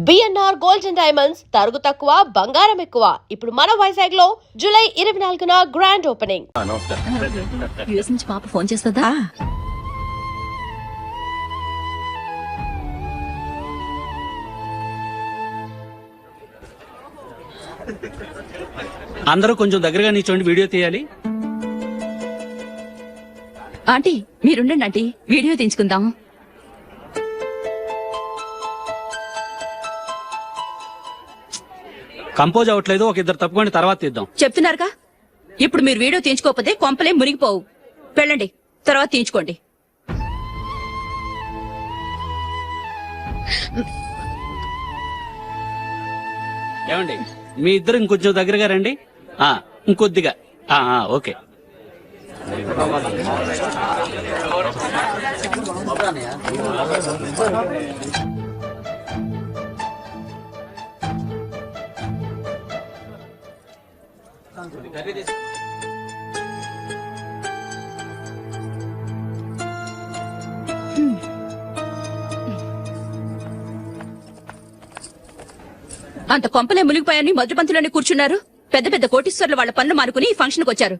BNR gold and diamonds తరుగు తక్కువ బంగారం ఎక్కువ. ఇప్పుడు మన వైజాగ్ లో జూలై 24న గ్రాండ్ ఓపెనింగ్. యూఎస్ నుంచి పాప ఫోన్ చేస్తుందా? అందరూ కొంచెం దగ్గరగా నిల్చోండి, వీడియో తీయాలి. ఆంటీ మీరుండండి ఆంటీ, వీడియో తీయించుకుందాం. కంపోజ్ అవ్వట్లేదు, ఒక ఇద్దరు తప్పుకొని తర్వాత తీద్దాం. చెప్తున్నారుగా, ఇప్పుడు మీరు వీడియో తీయించుకోకపోతే కొంపలే మునిగిపోవు. వెళ్ళండి, తర్వాత తీయించుకోండి. ఏమండి, మీ ఇద్దరు ఇంకొంచెం దగ్గరగా రండి. ఇంకొద్దిగా. ఓకే. అంత కొంపలే మునిగిపోయాని మొదటి పంతులోనే కూర్చున్నారు. పెద్ద పెద్ద కోటీశ్వర్లు వాళ్ళ పనులు మానుకుని ఈ ఫంక్షన్ కు వచ్చారు.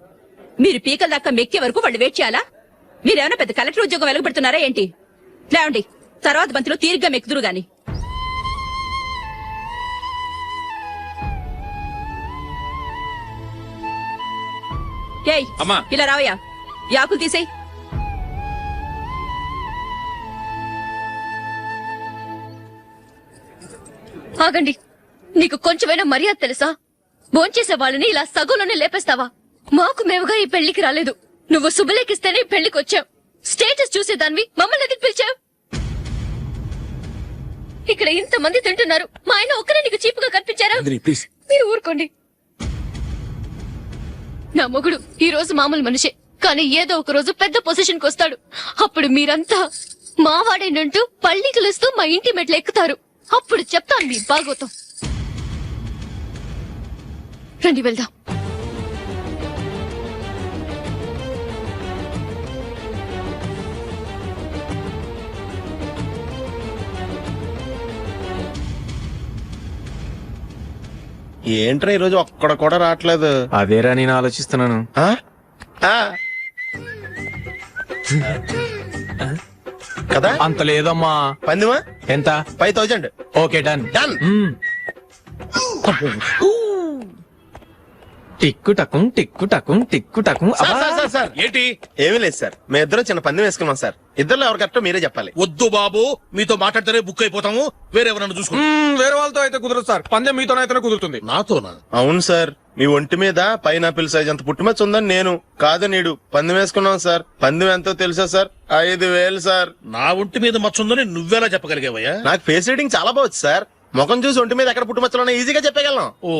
మీరు పీకల దాకా మెక్కే వరకు వాళ్ళు వెయిట్ చేయాలా? మీరేమైనా పెద్ద కలెక్టర్ ఉద్యోగం వెలగబెడుతున్నారా ఏంటి? లేవండి, తర్వాత బంతిలో తీరిగ్గా మెక్కుదురు గాని. ఏయ్ ఇలా రావయ్యా, యాకులు తీసేయ్. ఆగండి, నీకు కొంచెమైనా మర్యాద తెలుసా? భోంచేసే వాళ్ళని ఇలా సగంలోనే లేపేస్తావా? మాకు మేముగా ఈ పెళ్లికి రాలేదు. నువ్వు శుభలేఖిస్తేనే పెళ్లికి వచ్చావు. స్టేటస్ చూసేదానివి మమ్మల్ని ఎందుకు పిలిచావు? ఇక్కడ ఇంతమంది తింటున్నారు, మా ఆయన ఒక్కరే నీకు చీపుగా కనిపించారా? మీరు ఊరుకోండి. నా మొగుడు ఈ రోజు మామూలు మనిషే, కానీ ఏదో ఒక రోజు పెద్ద పొజిషన్ కు వస్తాడు. అప్పుడు మీరంతా మావాడేనంటూ పళ్ళికలుస్తూ మా ఇంటి మెట్లు ఎక్కుతారు. అప్పుడు చెప్తాను మీ బాగోతం. రండి వెళ్దాం. ఏంట్రా ఈరోజు ఒక్కడ కూడా రావట్లేదు? అదేరా నేను ఆలోచిస్తున్నాను. కదా అంత లేదమ్మా. పందిమా ఎంత? 5000. Okay, done done. టిక్కు టకుం టిక్కు టకుం టిక్కు టకుం. సార్ ఏంటి? ఏమీ లేదు సార్, మేము ఇద్దరు చిన్న పందెం వేసుకున్నాం సార్. ఇద్దరు ఎవరు కరెక్టో మీరే చెప్పాలి. వద్దు బాబు, మీతో మాట్లాడితేనే బుక్ అయిపోతాము. వేరే ఎవరన్నా చూసుకుంటాం. వేరే వాళ్ళతో అయితే కుదరదు సార్, పందెం మీతోనైతేనే కుదురుతుంది. నాతోనా? అవును సార్, మీ ఒంటి మీద పైనాపిల్ సైజ్ అంత పుట్టుమచ్చ ఉందని నేను కాదు నీడు పందెం వేసుకున్నాం సార్. పందెం ఎంతో తెలుసా సార్? 5000 సార్. నా ఒంటి మీద మచ్చుందని నువ్వెలా చెప్పగలిగావయ్యా? నాకు ఫేస్ రీడింగ్ చాలా బాగుంది సార్. ముఖం చూసి ఒంటి మీద ఎక్కడ పుట్టుమచ్చలో ఈజీగా చెప్పగలను. ఓ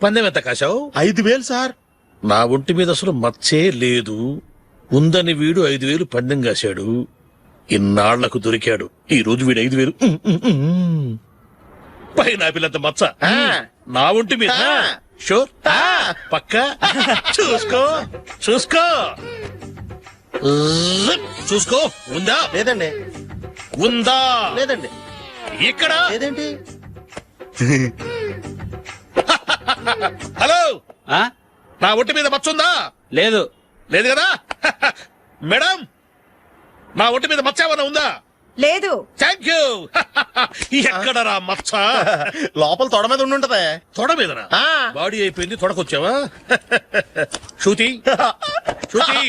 పందెం ఎంత కాశావు? 5000 సార్. నా ఒంటి మీద అసలు మచ్చే లేదు. ఉందని వీడు 5000 పందెం కాశాడు. ఇన్నాళ్లకు దొరికాడు. ఈ రోజు వీడు 5000 పైనాపిలంత మచ్చ నా ఒంటి మీద. షూర్ పక్క చూసుకో చూసుకో చూసుకో. ఉందా? లేదండి. ఉందా? లేదండి. ఇక్కడ లేదేంటి? హలో, నా ఒంటి మీద మచ్చుందా? లేదు. లేదు కదా? మేడం, నా ఒంటి మీద మచ్చ ఏమన్నా ఉందా? లేదు. Thank you. ఎక్కడరా మచ్చ? లోపల తొడ మీద ఉండుంటదే. తొడ మీదనా? బాడీ అయిపోయింది, తొడకొచ్చావా? శృతి శృతి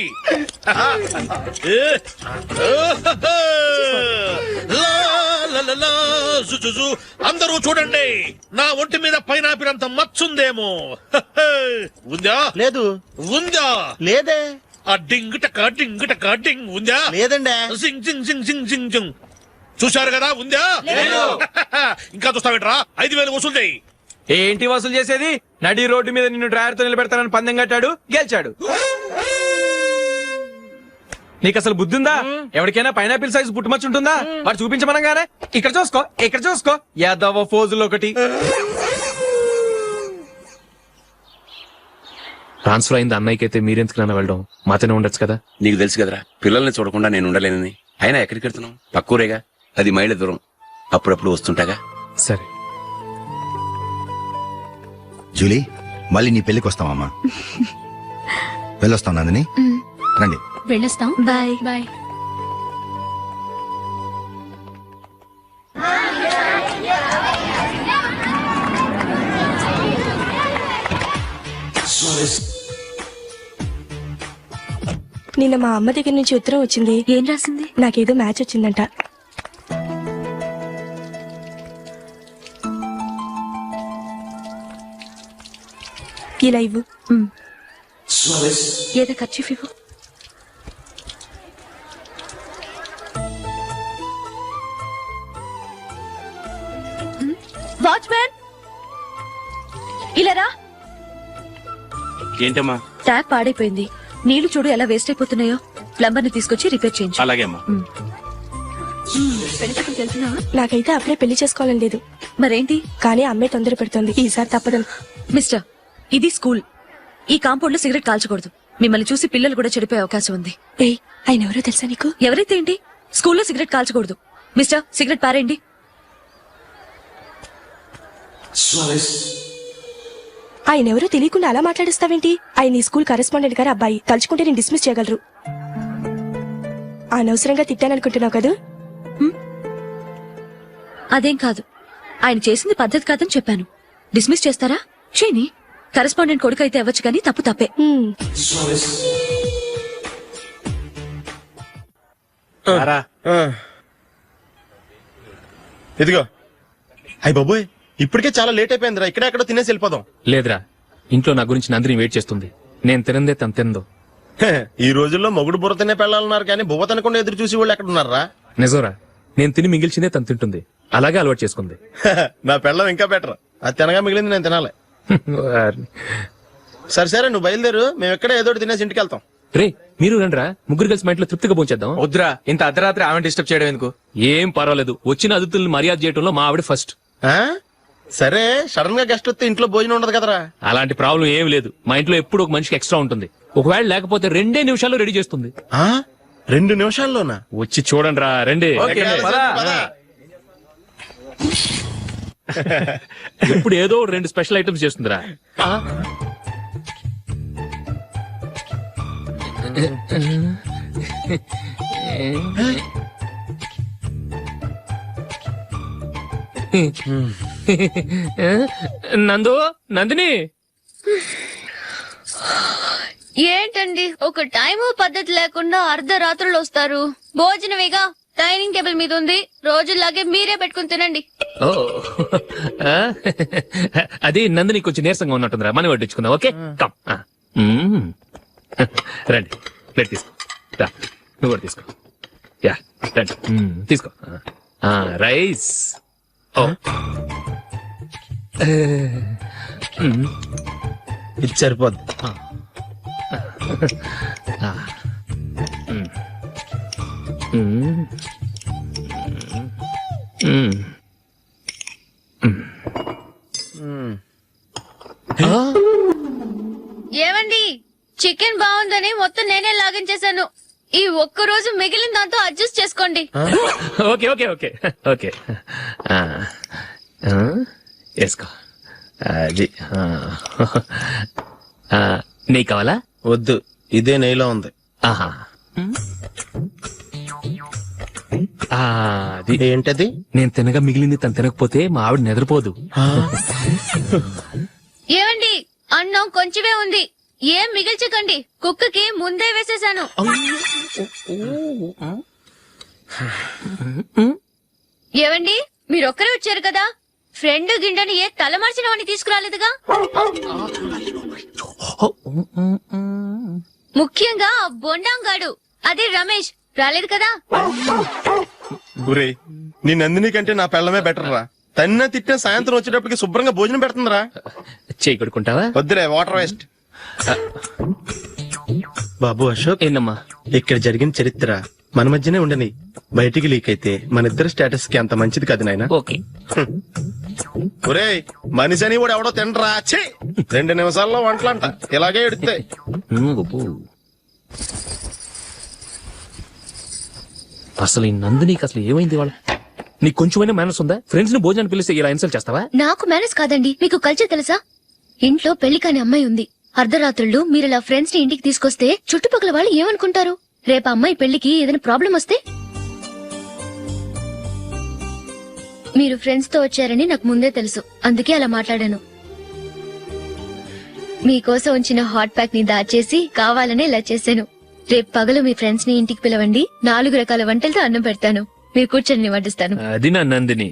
అందరూ చూడండి, నా ఒంటి మీద పైనాపిల్ అంత మచ్చుందేమో. ఉందా? లేదు. ఉందా? లేదే. ఆ డింగ్ టక డింగ్ టక డింగ్ ఉందా? లేదండి. జింగ్ జింగ్ జింగ్ జింగ్ జింగ్ జింగ్. చూశారు కదా? ఉందా? ఇంకా చూస్తావేంట్రా? 5000 వసూలు చేయి. ఏంటి వసూలు చేసేది? నడి రోడ్డు మీద నిన్ను డ్రైవర్ తో నిలబెడతానని పందెం కట్టాడు, గెలిచాడు. నీకు అసలు బుద్ధి ఉందా? ఎవరికైనా పైనాపిల్ సైజ్ పుట్టుమచ్చ ఉంటుందా? వాడు చూపించమనగానే ఇక్కడ చూసుకో, ఇక్కడ చూసుకో, యాదవ ఫోజులు ఒకటి. ట్రాన్స్ఫర్ అయింది అన్నయ్యకైతే మీరెందుకు నాన్న వెళ్ళడం? మాతోనే ఉండొచ్చు కదా. నీకు తెలుసు కదరా, పిల్లల్ని చూడకుండా నేను ఉండలేనని. అయినా ఎక్కడికి వెళ్తున్నావు? పక్కూరేగా, 10 మైళ్ళ దూరం. అప్పుడప్పుడు వస్తుంటాగా. సరే. జూలీ మళ్ళీ నీ పెళ్లికి వస్తామమ్మా. వెళ్ళొస్తాం నందిని, రండి. వెళ్ళొస్తాం. Bye bye. నిన్న మా అమ్మ దగ్గర నుంచి ఉత్తరం వచ్చింది. ఏం రాసింది? నాకేదో మ్యాచ్ వచ్చిందంట. ఇలా ఇవ్వు. ఏదో ఖర్చు ఇవ్వు. వాచ్మ్యాన్ ఇలా రా. ఏంటమ్మా? ట్యాప్ పాడైపోయింది. నీళ్లు చూడు ఎలా వేస్ట్ అయిపోతున్నాయో. ప్లంబర్ ని తీసుకొచ్చి రిపేర్ చేయించు. అలాగే అమ్మా. పెళ్లికి వెళ్తున్నావా? నాకైతే అప్పుడే పెళ్లి చేసుకోవాలని లేదు. మరేంటి? కానీ అమ్మే తొందర పెడుతోంది. ఈసారి తప్పదు. మిస్టర్, ఇది స్కూల్. ఈ కాంపౌండ్ లో సిగరెట్ కాల్చకూడదు. మిమ్మల్ని చూసి పిల్లలు కూడా చెడిపోయే అవకాశం ఉంది. ఏయ్, ఆయన ఎవరో తెలుసా నీకు? ఎవరైతే ఏంటి, స్కూల్లో సిగరెట్ కాల్చకూడదు. మిస్టర్, సిగరెట్ పారేయండి. ఆయన ఎవరో తెలియకుండా అలా మాట్లాడిస్తావేంటి? ఆయన ఈ స్కూల్ కరెస్పాండెంట్ గారు అబ్బాయి. తలుచుకుంటే నేను డిస్మిస్ చేయగలరు. అనవసరంగా తిట్టాననుకుంటున్నావు కదా? అదేం కాదు. ఆయన చేసింది పద్ధతి కాదని చెప్పాను. డిస్మిస్ చేస్తారా? చేయని. కరెస్పాండెంట్ కొడుకు అయితే అవ్వచ్చు కానీ తప్పు తప్పే. ఇదిగో. అయ్య బాబోయ్, ఇప్పటికే చాలా లేట్ అయిపోయిందిరా. ఇక్కడెక్కడో తినేసి వెళ్ళిపోదాం. లేదురా, ఇంట్లో నా గురించి నందిని వెయిట్ చేస్తుంది. నేను తినందే తను తిందో. ఈ రోజుల్లో మొగుడు బుర్ర తినే పెళ్ళాలన్నారు కానీ బువ్వ తినకుండా ఎదురు చూసి వాళ్ళు ఎక్కడ ఉన్నారా? నిజంరా, నేను తిని మిగిల్చిందే తను తింటుంది. అలాగే అలవాటు చేసుకుంది. నా పెళ్ళం ఇంకా బెటర్. అది తినగా మిగిలింది నేను తినాలి. సరే సరే, నువ్వు బయలుదేరు. మేము ఎక్కడ ఏదో ఒకటి తినేసి ఇంటికి వెళ్తాం. రే, మీరు రండిరా, ముగ్గురు కలిసి మా ఇంట్లో తృప్తిగా పోంచేద్దాం. వద్దురా, ఇంత అర్ధరాత్రి ఆమె డిస్టర్బ్ చేయడం ఎందుకు? ఏం పర్వాలేదు, వచ్చిన అతిథుల్ని మర్యాద చేయడంలో మా ఆవిడ ఫస్ట్. సరే, సడన్ గా గెస్ట్ వస్తే ఇంట్లో భోజనం ఉండదు కదరా? అలాంటి ప్రాబ్లం ఏం లేదు. మా ఇంట్లో ఎప్పుడు ఒక మనిషికి ఎక్స్ట్రా ఉంటుంది. ఒకవేళ లేకపోతే 2 నిమిషాల్లో రెడీ చేస్తుంది. 2 నిమిషాల్లోనా? వచ్చి చూడండి రా, రండి. ఇప్పుడు ఏదో 2 స్పెషల్ ఐటమ్స్ చేస్తుందిరా. నందు, నందిని. ఏంటండి ఒక టైము పద్ధతి లేకుండా అర్ధరాత్రులు వస్తారు? భోజనమేగా, డైనింగ్ టేబుల్ మీద ఉంది. రోజుల్లాగే మీరే పెట్టుకుని తినండి. ఓ, అది నందిని కొంచెం నీరసంగా ఉన్నట్టుందిరా. మనం వడ్డించుకుందాం. Okay, come. రండి, ప్లేట్ తీసుకో. రా, నువ్వు కూడా తీసుకో. యా, రండి, తీసుకో. రైస్. ఓ, ఇది సరిపోద్ది. ఏమండి, చికెన్ బాగుందని మొత్తం నేనే లాగించేశాను. ఈ ఒక్క రోజు మిగిలిన దాంతో అడ్జస్ట్ చేసుకోండి. ఓకే ఓకే ఓకే ఓకే, వేసుకో. అది నెయ్యి కావాలా? వద్దు, ఇదే నెయ్యిలో ఉంది. ఆహా, అది ఏంటది? నేను తినగా మిగిలింది తను తినకపోతే మా ఆవిడ నిద్రపోదు. ఏమండి, అన్నం కొంచెమే ఉంది. ఏం మిగిల్చకండి. కుక్కకి ముందే వేసేశాను. ఏవండి, మీరొక్కరే వచ్చారు కదా, ఫ్రెండ్ గిండని ఏ తలమార్చిన వాడిని తీసుకురాలేదుగా? ముఖ్యంగా బొండాంగాడు, అదే రమేష్ రాలేదు కదా? గురే, నీ నందిని కంటే నా పెళ్ళమే బెటర్ రా. తన్న తిట్టిన సాయంత్రం వచ్చేటప్పటికి శుభ్రంగా భోజనం పెడుతుందిరా. చేయి కొడుకుంటావా? వద్దులే, వాటర్ వేస్ట్. బాబు అశోక్, ఏందమ్మా? ఇక్కడ జరిగిన చరిత్ర మన మధ్యనే ఉండని. బయటికి లీక్ అయితే మన ఇద్దరు స్టేటస్ కి అంత మంచిది కాదు నాయన. ఓకే. ఒరే, మనిషి అని కూడా ఎవడో తినరా. 2 నిమిషాల్లో వంటలంట. ఇలాగే ఎడితే అసలు ఈ నందినికి అసలు ఏమైంది? వాళ్ళ నీకు కొంచెమైనా మేనస్ ఉందా? ఫ్రెండ్స్ ని భోజనాన్ని పిలిస్తే ఇలా ఇన్సల్ట్ చేస్తావా? నాకు మేనేజ్ కాదండి, మీకు కల్చర్ తెలుసా? ఇంట్లో పెళ్లి కాని అమ్మాయి ఉంది. అర్ధరాత్రుళ్ళు మీరిలా ఫ్రెండ్స్ ని ఇంటికి తీసుకొస్తే చుట్టుపక్కల వాళ్ళు ఏమనుకుంటారు? రేపు అమ్మాయి పెళ్లికి ఏదైనా ప్రాబ్లం వస్తే? మీరు ఫ్రెండ్స్ తో వచ్చారని నాకు ముందే తెలుసు, అందుకే అలా మాట్లాడాను. మీకోసం ఉంచిన హాట్ ప్యాక్ ని దాచేసి కావాలనే ఇలా చేశాను. రేపు పగలు మీ ఫ్రెండ్స్ ని ఇంటికి పిలవండి, 4 రకాల వంటలతో అన్నం పెడతాను. మీరు కూర్చొని వడ్డిస్తాను. అది నా Nandini.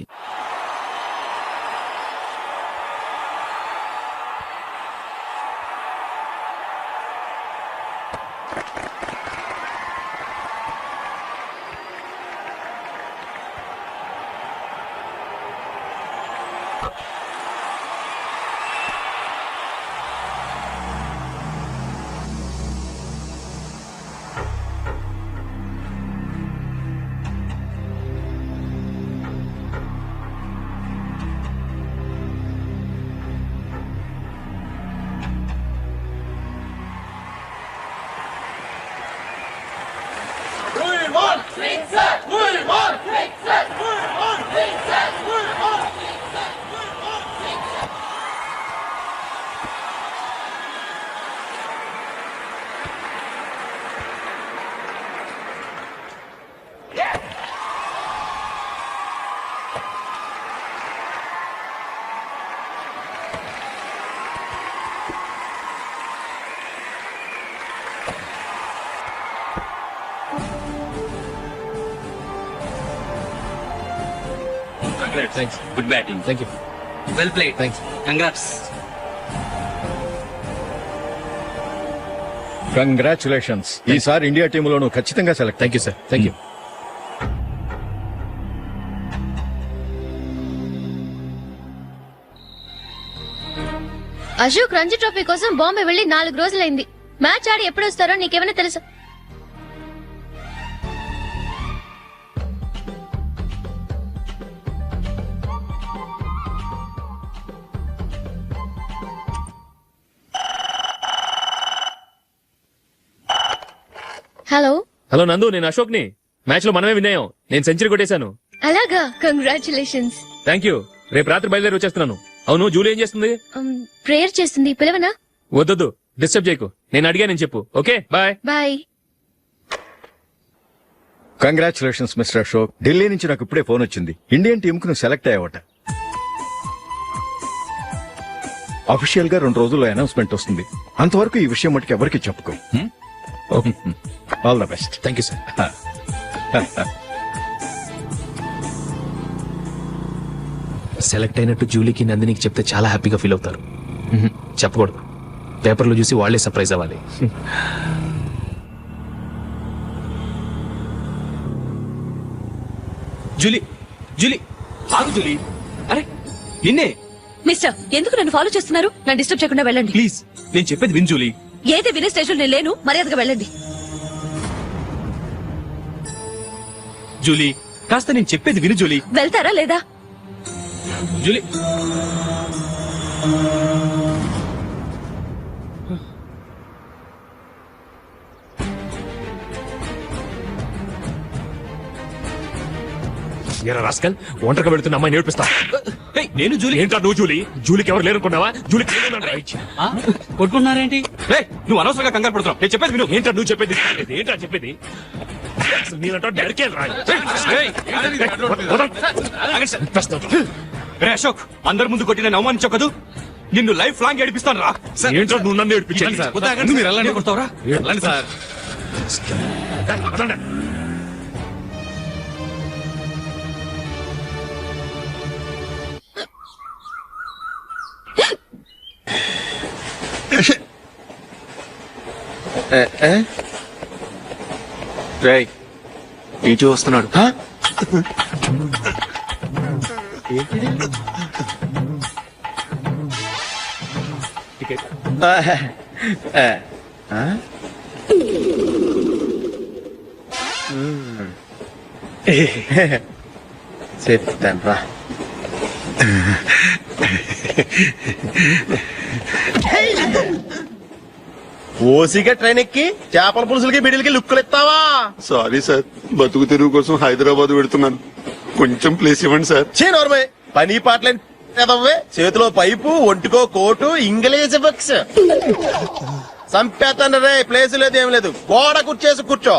Thanks. Good batting. Thank you. Well played. Thanks. Congrats. Congratulations. ఈసారి ఇండియా టీంలో నువ్వు ఖచ్చితంగా select. Thank you sir. Thank you. Ashok Ranji trophy కోసం బాంబే వెళ్లి 4 రోజులైంది. మ్యాచ్ ఆడి ఎప్పుడు వస్తారో నీకేమైనా తెలుసా? హలో హలో నందు, నేను అశోక్ ని. మ్యాచ్ లో మనమే విన్ అయ్యాం. నేను సెంచరీ కొట్టేశాను. అలాగా, కంగ్రాచులేషన్స్. Thank you. రేపు రాత్రి బయలుదేరి వచ్చేస్తున్నాను. అవును, జూలీ ఏం చేస్తుంది? ప్రేయర్ చేస్తుంది, పిలవనా? వద్దొద్దు, డిస్టర్బ్ చేయకు. నేను అడిగానని చెప్పు. Okay, bye. Bye. Congratulations mister Ashok. Delhi నుంచి నాకు ఇప్పుడే ఫోన్ వచ్చింది. ఇండియన్ టీం కు నువ్వు సెలెక్ట్ అయ్యావట. అఫీషియల్ గా 2 రోజుల్లో అనౌన్స్మెంట్ వస్తుంది. అంతవరకు ఈ విషయం మటుకు ఎవరికి చెప్పుకో. All the best. Thank you sir. Select అయినట్టు జూలీకి నందినికి చెప్తే చాలా హ్యాపీగా ఫీల్ అవుతారు. చెప్పకూడదు, పేపర్లో చూసి వాళ్లే సర్ప్రైజ్ అవ్వాలి. జూలీ, జూలీ, ఆగు జూలీ. అరే నిన్నే. మిస్టర్, ఎందుకు నన్ను ఫాలో చేస్తున్నారు? నన్ను డిస్టర్బ్ చేయకుండా వెళ్ళండి ప్లీజ్. నేను చెప్పేది విన్ జూలీ. ఏదే వినే స్టేజ్ లో నేను లేను. మర్యాదగా వెళ్ళండి. జూలీ, కాస్త నేను చెప్పేది విను జూలీ. వెళ్తారా లేదా? జూలీ, రాస్కల్, ఒంటరిగా వెళుతున్న అమ్మాయి నేర్పిస్తా. నేను జూలీ. ఏంటా నువ్వు జూలీ? జూలీకి ఎవరు లేరనుకున్నావా? జూలీకి కొట్టుకున్నారేంటి? నువ్వు అనవసరంగా కంగారు పడుతున్నావు. నేను చెప్పేది విను. ఏంటా నువ్వు చెప్పేది? ఏంటా చెప్పేది? నేనంటా డైరెక్ట్ రా. రే అశోక్, అందరి ముందు కొట్టి నేను అవమానించావు కదూ. నిన్ను లైఫ్ లాంగ్ ఏడిపిస్తాను రా. ఏంటో నువ్వు నన్ను ఏడిపించాలి. మీరు ఎలా కొడతావురా? సార్, రేయ్, ఇటు వస్తున్నాడు. చెప్తాను రా. ఓసిగా ట్రైన్ ఎక్కి చేపల పులుసులకి బిడిలకి లుక్కులు ఇస్తావా? సారీ సార్, బతుకు తెరువు కోసం హైదరాబాద్ పెడుతున్నాను. కొంచెం ప్లేస్ ఇవ్వండి సార్. నోర్మే పని పాటలేని ఎదవ్వే. చేతిలో పైపు, ఒంటికో కోటు, ఇంగ్లీష్ బుక్స్. సంపేతండ్రి రే, ప్లేస్ లేదు ఏం లేదు. గోడ కుర్చేసి కూర్చో.